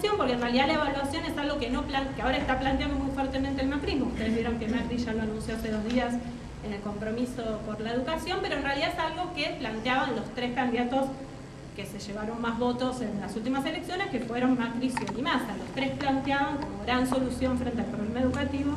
atención porque en realidad la evaluación es algo que ahora está planteando muy fuertemente el macrismo. Ustedes vieron que Macri ya lo anunció hace 2 días en el compromiso por la educación, pero en realidad es algo que planteaban los 3 candidatos que se llevaron más votos en las últimas elecciones, que fueron Macri, Scioli y Massa. Los 3 planteaban como gran solución frente al problema educativo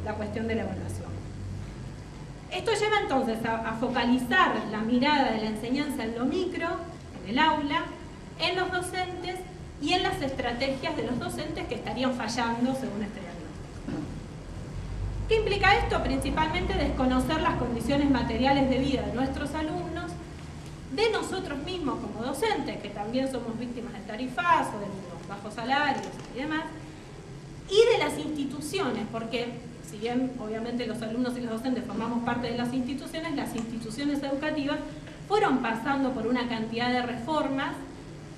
la cuestión de la evaluación. Esto lleva entonces a focalizar la mirada de la enseñanza en lo micro, en el aula, en los docentes y en las estrategias de los docentes que estarían fallando según este diagnóstico. ¿Qué implica esto? Principalmente desconocer las condiciones materiales de vida de nuestros alumnos, de nosotros mismos como docentes, que también somos víctimas del tarifazo, de los bajos salarios y demás, y de las instituciones, porque si bien obviamente los alumnos y los docentes formamos parte de las instituciones educativas fueron pasando por una cantidad de reformas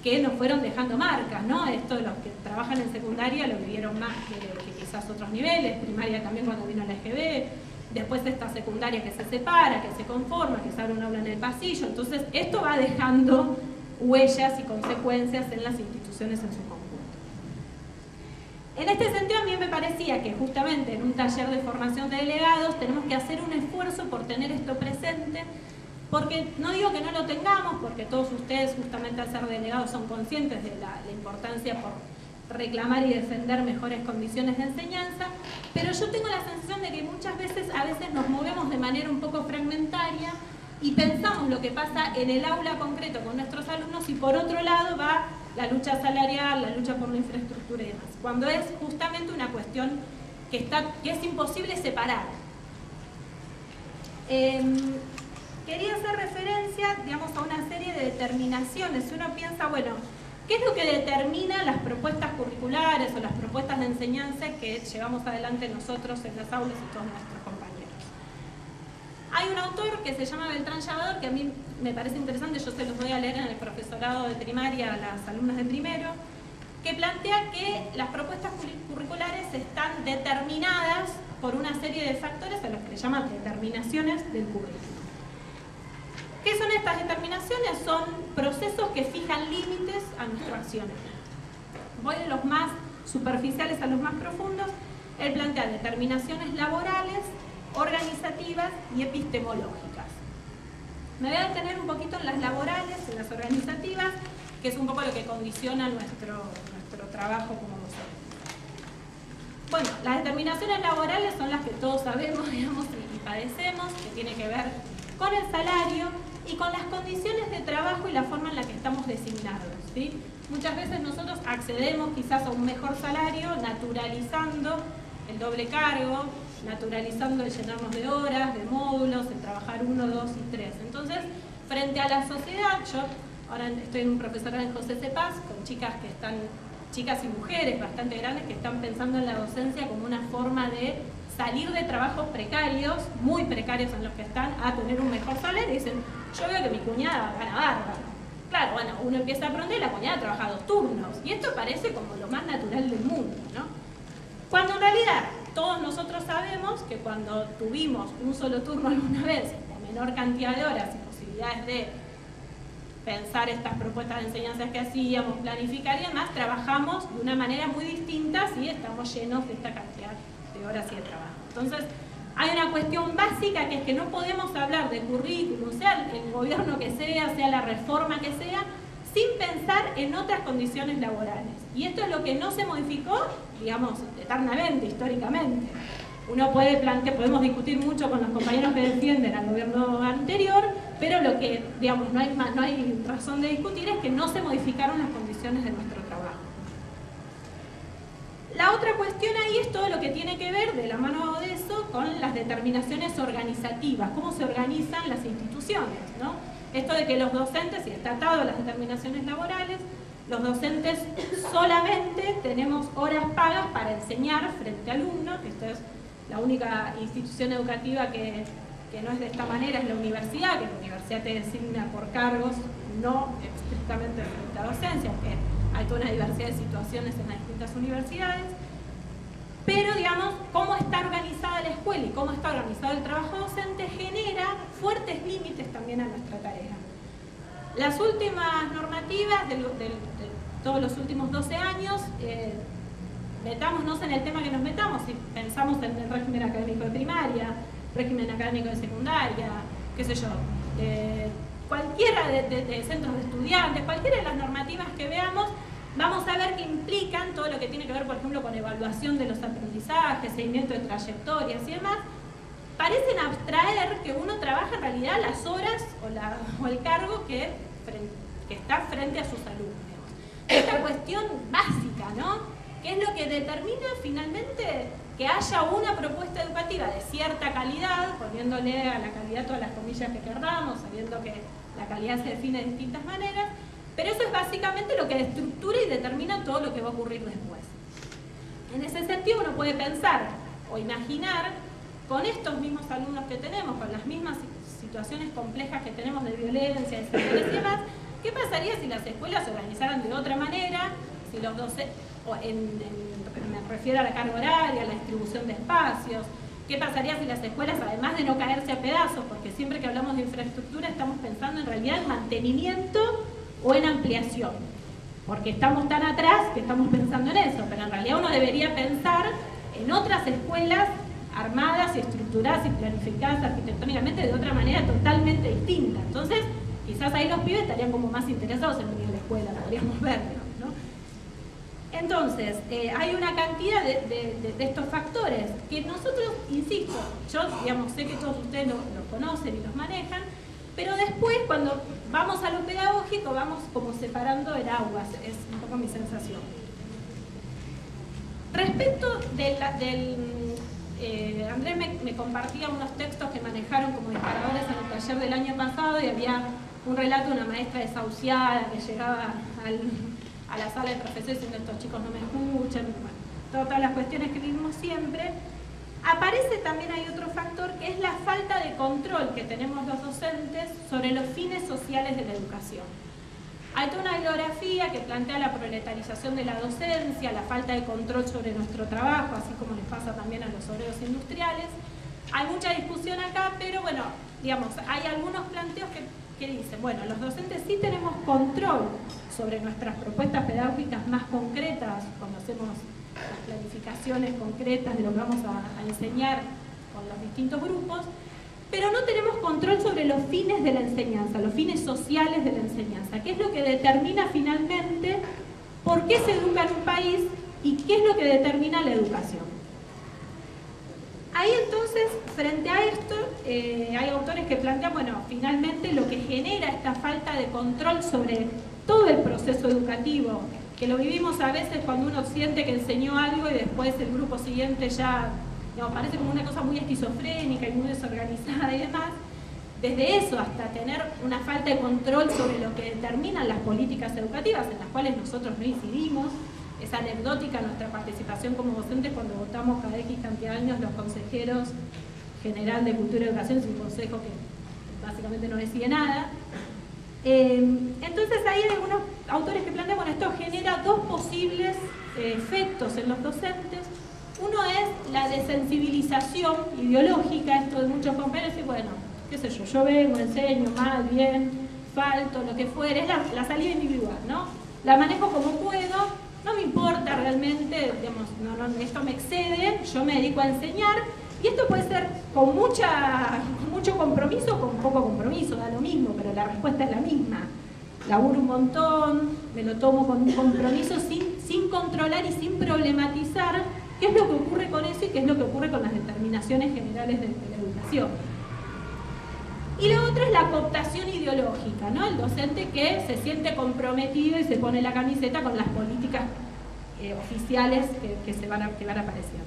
que nos fueron dejando marcas, ¿no? Esto de los que trabajan en secundaria lo vivieron más que quizás otros niveles, primaria también cuando vino la EGB, después esta secundaria que se separa, que se conforma, que se abre un aula en el pasillo. Entonces esto va dejando huellas y consecuencias en las instituciones en su conjunto. En este sentido a mí me parecía que justamente en un taller de formación de delegados tenemos que hacer un esfuerzo por tener esto presente, porque no digo que no lo tengamos, porque todos ustedes justamente al ser delegados son conscientes de la importancia por reclamar y defender mejores condiciones de enseñanza, pero yo tengo la sensación de que muchas veces, nos movemos de manera un poco fragmentaria y pensamos lo que pasa en el aula concreto con nuestros alumnos y por otro lado va la lucha salarial, la lucha por la infraestructura y demás, cuando es justamente una cuestión que es imposible separar. Quería hacer referencia, digamos, a una serie de determinaciones. Uno piensa, bueno, ¿qué es lo que determina las propuestas curriculares o las propuestas de enseñanza que llevamos adelante nosotros en las aulas y todos nuestros compañeros? Hay un autor que se llama Beltrán Llavador, que a mí me parece interesante, yo se los voy a leer en el profesorado de primaria a las alumnas de primero, que plantea que las propuestas curriculares están determinadas por una serie de factores a los que le llaman determinaciones del currículum. ¿Qué son estas determinaciones? Son procesos que fijan límites a nuestra acción. Voy de los más superficiales a los más profundos. Él plantea determinaciones laborales, organizativas y epistemológicas. Me voy a detener un poquito en las laborales, en las organizativas, que es un poco lo que condiciona nuestro trabajo como docentes. Bueno, las determinaciones laborales son las que todos sabemos, digamos, y padecemos, que tiene que ver con el salario y con las condiciones de trabajo y la forma en la que estamos designados, ¿sí? Muchas veces nosotros accedemos quizás a un mejor salario naturalizando el doble cargo, naturalizando el llenarnos de horas, de módulos, el trabajar 1, 2 y 3. Entonces, frente a la sociedad, yo ahora estoy en un profesorado en José C. Paz con chicas y mujeres bastante grandes que están pensando en la docencia como una forma de salir de trabajos precarios, muy precarios en los que están, a tener un mejor salario, y dicen, yo veo que mi cuñada gana bárbaro. Claro, bueno, uno empieza a aprender y la cuñada trabaja 2 turnos, y esto parece como lo más natural del mundo, ¿no? Cuando en realidad todos nosotros sabemos que cuando tuvimos un solo turno alguna vez, o menor cantidad de horas y posibilidades de pensar estas propuestas de enseñanzas que hacíamos, planificar y demás, trabajamos de una manera muy distinta si estamos llenos de esta cantidad de horas y de trabajo. Entonces, hay una cuestión básica que es que no podemos hablar de currículum, sea el gobierno que sea la reforma que sea, sin pensar en otras condiciones laborales. Y esto es lo que no se modificó, digamos, eternamente, históricamente. Uno podemos discutir mucho con los compañeros que defienden al gobierno anterior, pero lo que, digamos, no hay razón de discutir es que no se modificaron las condiciones de nuestro trabajo. La otra cuestión ahí es todo lo que tiene que ver, de la mano de eso, con las determinaciones organizativas, cómo se organizan las instituciones, ¿no? Esto de que los docentes, y está atado a las determinaciones laborales, los docentes solamente tenemos horas pagas para enseñar frente a alumnos, que esto es la única institución educativa que no es de esta manera, es la universidad, que la universidad te designa por cargos, no estrictamente frente a docencia, que hay toda una diversidad de situaciones en las distintas universidades, pero digamos, cómo está organizada la escuela y cómo está organizado el trabajo docente genera fuertes límites también a nuestra tarea. Las últimas normativas del todos los últimos 12 años, metámonos en el tema que nos metamos, si pensamos en el régimen académico de primaria, régimen académico de secundaria, qué sé yo, cualquiera de centros de estudiantes, cualquiera de las normativas que veamos, vamos a ver que implican todo lo que tiene que ver, por ejemplo, con evaluación de los aprendizajes, seguimiento de trayectorias y demás. Parecen abstraer que uno trabaja en realidad las horas o el cargo que está frente a sus alumnos. Esta cuestión básica, ¿no? ¿Qué es lo que determina finalmente que haya una propuesta educativa de cierta calidad, poniéndole a la calidad todas las comillas que queramos, sabiendo que la calidad se define de distintas maneras, pero eso es básicamente lo que estructura y determina todo lo que va a ocurrir después. En ese sentido uno puede pensar o imaginar con estos mismos alumnos que tenemos, con las mismas situaciones complejas que tenemos de violencia, de seguridad y demás, ¿qué pasaría si las escuelas se organizaran de otra manera? Si los docentes, me refiero a la carga horaria, a la distribución de espacios. ¿Qué pasaría si las escuelas, además de no caerse a pedazos, porque siempre que hablamos de infraestructura estamos pensando en realidad en mantenimiento o en ampliación? Porque estamos tan atrás que estamos pensando en eso, pero en realidad uno debería pensar en otras escuelas armadas y estructuradas y planificadas arquitectónicamente de otra manera totalmente distinta. Entonces, quizás ahí los pibes estarían como más interesados en venir a la escuela, podríamos verlo, ¿no? Entonces, hay una cantidad de estos factores que nosotros, insisto, yo digamos, sé que todos ustedes los conocen y los manejan, pero después cuando vamos a lo pedagógico vamos como separando el agua, es un poco mi sensación. Respecto Andrés me compartía unos textos que manejaron como disparadores en el taller del año pasado y había un relato de una maestra desahuciada que llegaba a la sala de profesores diciendo estos chicos no me escuchan, bueno, todas las cuestiones que vivimos siempre. Aparece también hay otro factor que es la falta de control que tenemos los docentes sobre los fines sociales de la educación. Hay toda una bibliografía que plantea la proletarización de la docencia, la falta de control sobre nuestro trabajo, así como les pasa también a los obreros industriales. Hay mucha discusión acá, pero bueno, digamos, hay algunos planteos que dicen, bueno, los docentes sí tenemos control sobre nuestras propuestas pedagógicas más concretas, cuando hacemos las planificaciones concretas de lo que vamos a enseñar con los distintos grupos, pero no tenemos control sobre los fines de la enseñanza, los fines sociales de la enseñanza, que es lo que determina finalmente por qué se educa en un país y qué es lo que determina la educación. Ahí entonces, frente a esto, hay autores que plantean, bueno, finalmente lo que genera esta falta de control sobre todo el proceso educativo, que lo vivimos a veces cuando uno siente que enseñó algo y después el grupo siguiente ya, digamos, parece como una cosa muy esquizofrénica y muy desorganizada y demás, desde eso hasta tener una falta de control sobre lo que determinan las políticas educativas en las cuales nosotros no incidimos. Es anecdótica nuestra participación como docentes cuando votamos cada X cantidad de años los consejeros general de Cultura y Educación, es un consejo que básicamente no decide nada. Entonces ahí hay algunos autores que plantean, bueno, esto genera dos posibles efectos en los docentes. Uno es la desensibilización ideológica, esto de muchos compañeros, y bueno, qué sé yo vengo, enseño mal, bien, falto, lo que fuere, es la salida individual, ¿no? La manejo como puedo, no me importa realmente, digamos, esto me excede, yo me dedico a enseñar, y esto puede ser con mucho compromiso o con poco compromiso, da lo mismo, pero la respuesta es la misma. Laburo un montón, me lo tomo con un compromiso sin controlar y sin problematizar qué es lo que ocurre con eso y qué es lo que ocurre con las determinaciones generales de la educación. Y lo otro es la cooptación ideológica, ¿no? El docente que se siente comprometido y se pone la camiseta con las políticas oficiales que van apareciendo.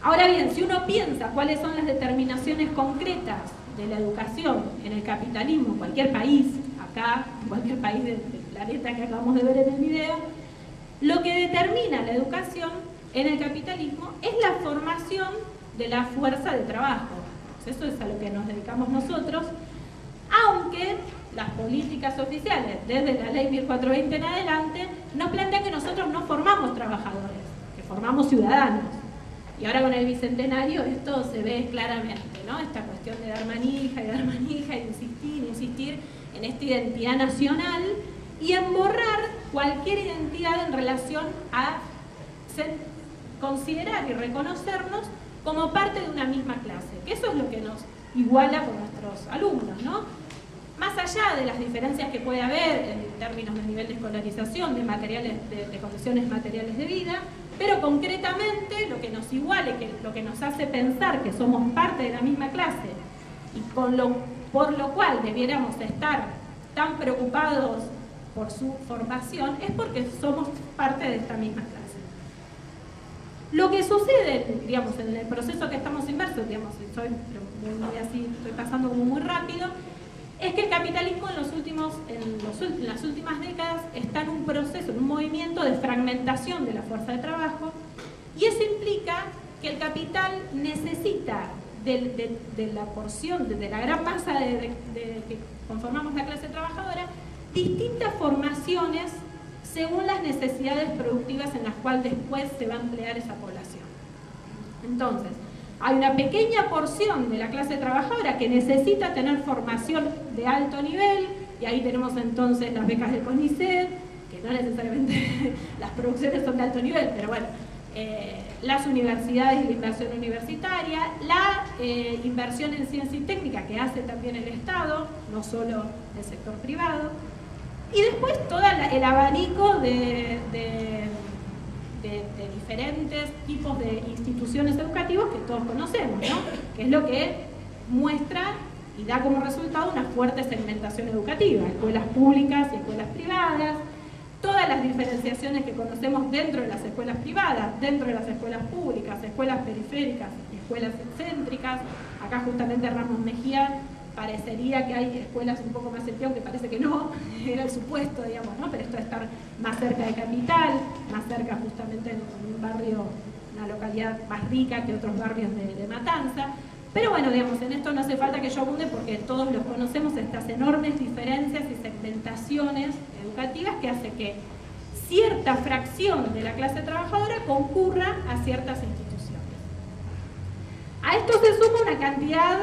Ahora bien, si uno piensa cuáles son las determinaciones concretas de la educación en el capitalismo, en cualquier país, acá, en cualquier país del planeta que acabamos de ver en el video, lo que determina la educación en el capitalismo es la formación de la fuerza de trabajo. Eso es a lo que nos dedicamos nosotros, aunque las políticas oficiales, desde la ley 1420 en adelante, nos plantean que nosotros no formamos trabajadores, que formamos ciudadanos. Y ahora con el Bicentenario esto se ve claramente, ¿no? Esta cuestión de dar manija y de insistir en esta identidad nacional y en borrar cualquier identidad en relación a considerar y reconocernos como parte de una misma clase, que eso es lo que nos iguala con nuestros alumnos, ¿no? Más allá de las diferencias que puede haber en términos de nivel de escolarización, de materiales, de condiciones materiales de vida, pero concretamente lo que nos iguale, lo que nos hace pensar que somos parte de la misma clase y por lo cual debiéramos estar tan preocupados por su formación, es porque somos parte de esta misma clase. Lo que sucede, digamos, en el proceso que estamos inmersos, digamos, estoy pasando como muy rápido, es que el capitalismo en las últimas décadas está en un proceso, en un movimiento de fragmentación de la fuerza de trabajo, y eso implica que el capital necesita de la porción, de la gran masa que conformamos la clase trabajadora, distintas formaciones según las necesidades productivas en las cuales después se va a emplear esa población. Entonces, hay una pequeña porción de la clase trabajadora que necesita tener formación de alto nivel, y ahí tenemos entonces las becas del CONICET, que no necesariamente las producciones son de alto nivel, pero bueno, las universidades y la inversión universitaria, la inversión en ciencia y técnica que hace también el Estado, no solo el sector privado, y después todo el abanico de diferentes tipos de instituciones educativas que todos conocemos, ¿no? Que es lo que muestra y da como resultado una fuerte segmentación educativa, escuelas públicas y escuelas privadas, todas las diferenciaciones que conocemos dentro de las escuelas privadas, dentro de las escuelas públicas, escuelas periféricas, escuelas excéntricas. Acá justamente Ramos Mejía parecería que hay escuelas un poco más cerca, aunque parece que no, era el supuesto, digamos, ¿no? Pero esto de estar más cerca de capital, más cerca justamente en un barrio, una localidad más rica que otros barrios de Matanza. Pero bueno, digamos, en esto no hace falta que yo abunde porque todos los conocemos, estas enormes diferencias y segmentaciones educativas que hace que cierta fracción de la clase trabajadora concurra a ciertas instituciones. A esto se suma una cantidad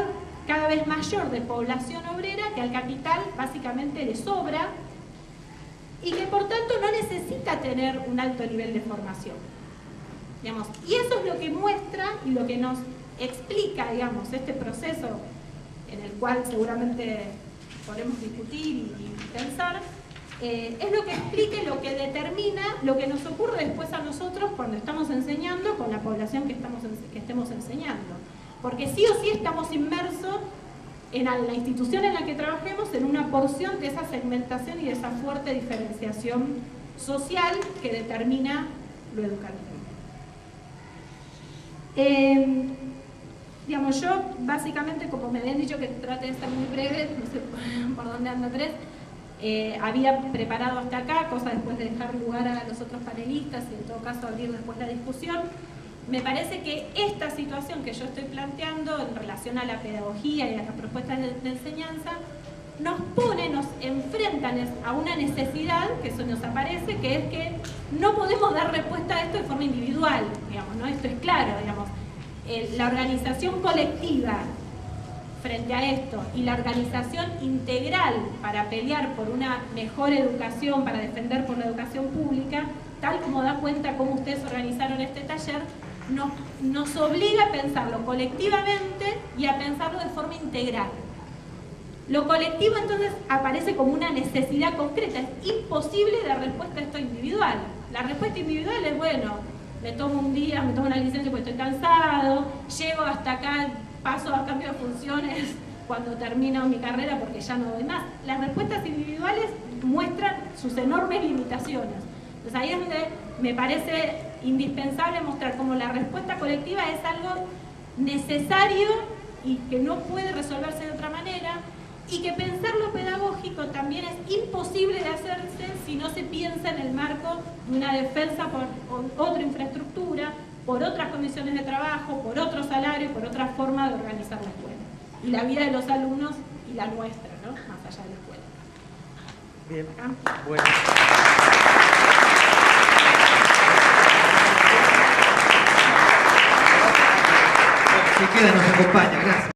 cada vez mayor de población obrera que al capital básicamente le sobra y que por tanto no necesita tener un alto nivel de formación. Digamos, y eso es lo que muestra y lo que nos explica, digamos, este proceso en el cual seguramente podemos discutir y pensar, es lo que explica y lo que determina lo que nos ocurre después a nosotros cuando estamos enseñando con la población que estemos enseñando. Porque sí o sí estamos inmersos en la institución en la que trabajemos en una porción de esa segmentación y de esa fuerte diferenciación social que determina lo educativo. Digamos, yo básicamente, como me habían dicho que trate de ser muy breve, no sé por dónde anda Andrés, había preparado hasta acá, cosa después de dejar lugar a los otros panelistas y en todo caso abrir después la discusión. Me parece que esta situación que yo estoy planteando en relación a la pedagogía y a las propuestas de enseñanza nos enfrentan a una necesidad que eso nos aparece, que es que no podemos dar respuesta a esto de forma individual, digamos, ¿no? Esto es claro, digamos. La organización colectiva frente a esto y la organización integral para pelear por una mejor educación, para defender por la educación pública, tal como da cuenta cómo ustedes organizaron este taller, nos obliga a pensarlo colectivamente y a pensarlo de forma integral. Lo colectivo entonces aparece como una necesidad concreta, es imposible dar respuesta a esto individual. La respuesta individual es, bueno, me tomo un día, me tomo una licencia porque estoy cansado, llego hasta acá, paso a cambio de funciones cuando termino mi carrera porque ya no doy más. Las respuestas individuales muestran sus enormes limitaciones. Entonces ahí es donde me parece indispensable mostrar cómo la respuesta colectiva es algo necesario y que no puede resolverse de otra manera, y que pensar lo pedagógico también es imposible de hacerse si no se piensa en el marco de una defensa por otra infraestructura, por otras condiciones de trabajo, por otro salario, por otra forma de organizar la escuela. Y la vida de los alumnos y la nuestra, ¿no? Más allá de la escuela. Bien, ¿acá? bueno. Si queda, nos acompaña, gracias.